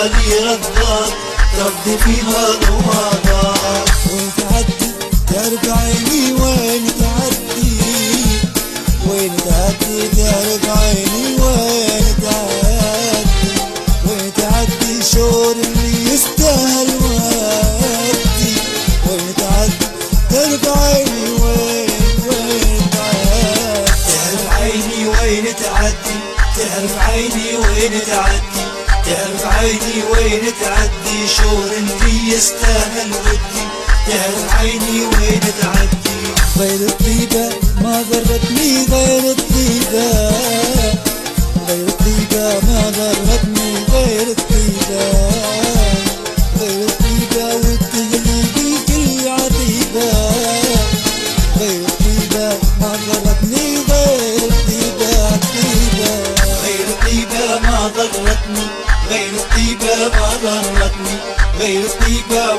لي رضاك ترضي فيها ضوابك. وين تعدي تعرف عيني وين تعدي، وين تعدي تعرف عيني وين تعدي، وين تعدي شعور اللي يستاهل ودي، وين تعدي تعرف عيني وين تعدي. تعرف عيني وين تعدي، تعرف عيني وين تعدي، تعرف عيني وين تعدي شعور اللي يستاهل ودي، تعرف عيني وين تعدي. غير الطيبة ما ضرتني، غير الطيبة، غير الطيبة ما ضرتني، غير الطيبة، غير الطيبة وتغلي بكل عطيبة، غير الطيبة ما ضرتني، غير الطيبة الطيبة، غير الطيبة ما ضرتني، غير الطيبة ما ضرتني، غير الطيبة